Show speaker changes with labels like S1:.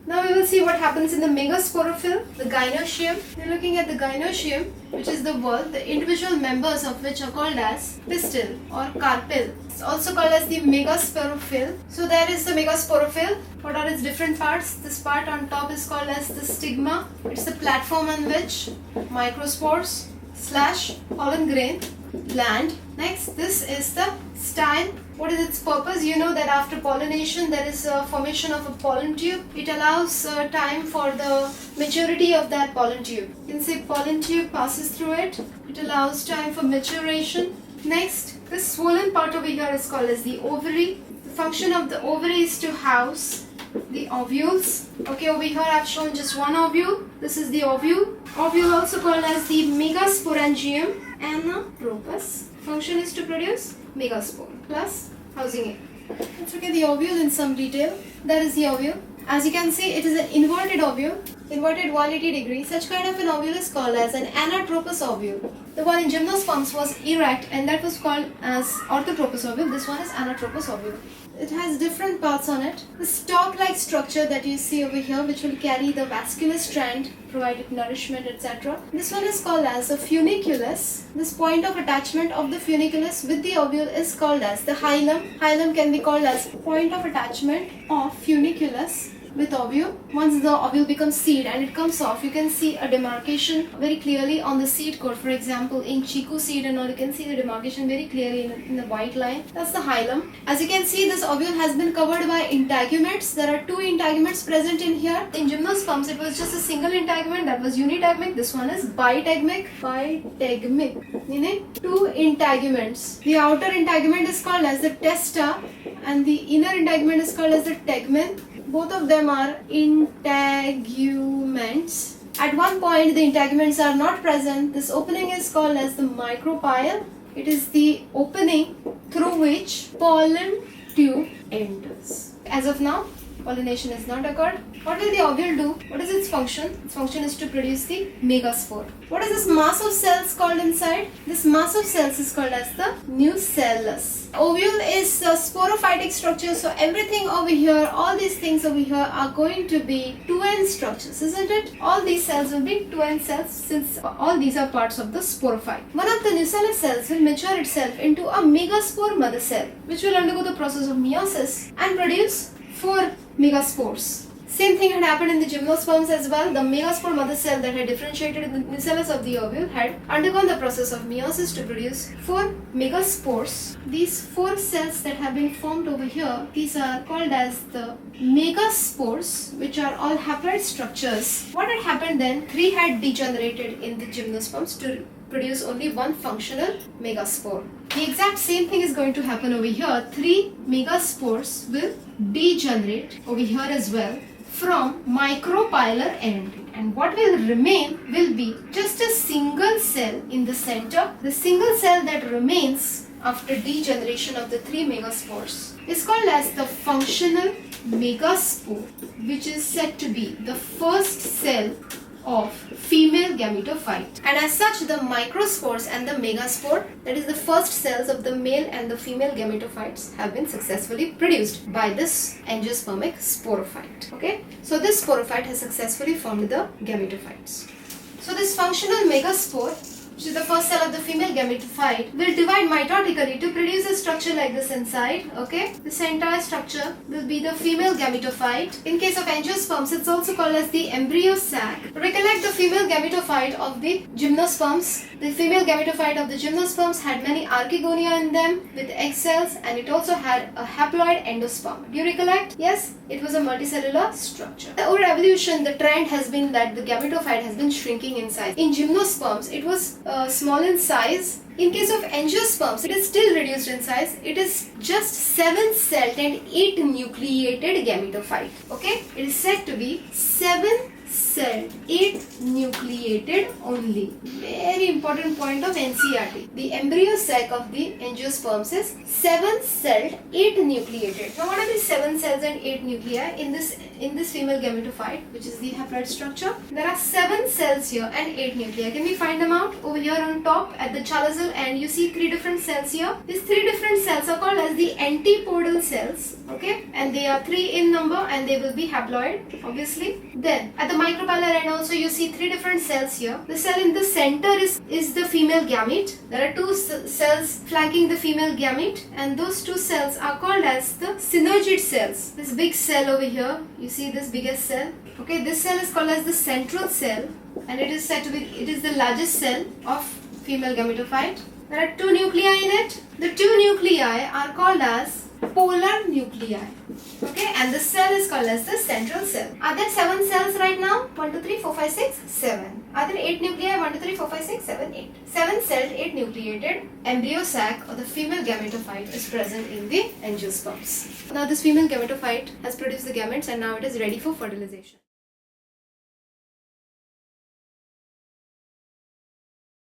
S1: Now we will see what happens in the megasporophyll, the gynoecium. We are looking at the gynoecium, which is the wall, the individual members of which are called as pistil or carpel. It's also called as the megasporophyll. So there is the megasporophyll. What are its different parts? This part on top is called as the stigma. It's the platform on which microspores / pollen grain land. Next, this is the style. What is its purpose? You know that after pollination there is a formation of a pollen tube. It allows time for the maturity of that pollen tube. You can say pollen tube passes through it. It allows time for maturation. Next, this swollen part over here is called as the ovary. The function of the ovary is to house the ovules. Okay, over here I have shown just one ovule. This is the ovule. Ovule also called as the megasporangium anatropous. Function is to produce megaspore plus housing it. Let's look at the ovule in some detail. That is the ovule. As you can see, it is an inverted ovule, inverted 180 degrees. Such kind of an ovule is called as an anatropous ovule. The one in gymnosperms was erect and that was called as orthotropous ovule. This one is anatropous ovule. It has different parts on it. The stalk-like structure that you see over here, which will carry the vascular strand, provide it nourishment, etc. This one is called as a funiculus. This point of attachment of the funiculus with the ovule is called as the hilum. Hilum can be called as point of attachment of funiculus with ovule. Once the ovule becomes seed and it comes off, you can see a demarcation very clearly on the seed coat. For example, in chiku seed and all, you can see the demarcation very clearly in the white line. That's the hilum. As you can see, this ovule has been covered by integuments. There are 2 integuments present in here. In gymnosperms, it was just a single integument, that was unitegmic. This one is bitegmic. Bitegmic, meaning 2 integuments. The outer integument is called as the testa and the inner integument is called as the tegmen. Both of them are integuments. At one point, the integuments are not present. This opening is called as the micropyle. It is the opening through which pollen tube enters. As of now, pollination has not occurred. What will the ovule do? What is its function? Its function is to produce the megaspore. What is this mass of cells called inside? This mass of cells is called as the nucellus. Ovule is a sporophytic structure, so everything over here, all these things over here are going to be 2N structures, isn't it? All these cells will be 2N cells since all these are parts of the sporophyte. One of the nucellus cells will mature itself into a megaspore mother cell, which will undergo the process of meiosis and produce 4 megaspores. Same thing had happened in the gymnosperms as well. The megaspore mother cell that had differentiated in the nucellus of the ovule had undergone the process of meiosis to produce 4 megaspores. These 4 cells that have been formed over here, these are called as the megaspores, which are all haploid structures. What had happened then? 3 had degenerated in the gymnosperms to produce only 1 functional megaspore. The exact same thing is going to happen over here. 3 megaspores will degenerate over here as well from micropylar end, and what will remain will be just a single cell in the center. The single cell that remains after degeneration of the 3 megaspores is called as the functional megaspore, which is said to be the first cell of female gametophyte. And as such, the microspores and the megaspore, that is the first cells of the male and the female gametophytes, have been successfully produced by this angiospermic sporophyte. Okay, so this sporophyte has successfully formed the gametophytes. So this functional megaspore, which is the first cell of the female gametophyte, will divide mitotically to produce a structure like this inside. Okay, this entire structure will be the female gametophyte. In case of angiosperms, it's also called as the embryo sac. Recollect the female gametophyte of the gymnosperms. The female gametophyte of the gymnosperms had many archegonia in them with egg cells, and it also had a haploid endosperm. Do you recollect? Yes, it was a multicellular structure. Over evolution, the trend has been that the gametophyte has been shrinking in size. In gymnosperms, it was small in size. In case of angiosperms, it is still reduced in size. It is just 7-celled and 8-nucleated gametophyte. Okay, it is said to be 7 celled, 8 nucleated only. Very important point of NCERT. The embryo sac of the angiosperms is 7 celled, 8 nucleated. Now what are these 7 cells and 8 nuclei in this female gametophyte, which is the haploid structure? There are 7 cells here and 8 nuclei. Can we find them out? Over here on top at the chalazal end, you see 3 different cells here. These 3 different cells are called as the antipodal cells. Okay, and they are 3 in number and they will be haploid, obviously. Then at the micropylar end also you see 3 different cells here. The cell in the center is the female gamete. There are 2 cells flanking the female gamete, and those 2 cells are called as the synergid cells. This big cell over here, you see this biggest cell. Okay, this cell is called as the central cell, and it is said to be the largest cell of female gametophyte. There are 2 nuclei in it. The 2 nuclei are called as polar nuclei. Okay, and the cell is called as the central cell. Are there 7 cells right now? 1, 2, 3, 4, 5, 6, 7. Are there 8 nuclei? 1, 2, 3, 4, 5, 6, 7, 8. 7 celled, 8 nucleated embryo sac or the female gametophyte is present in the angiosperms. Now this female gametophyte has produced the gametes and now it is ready for fertilization.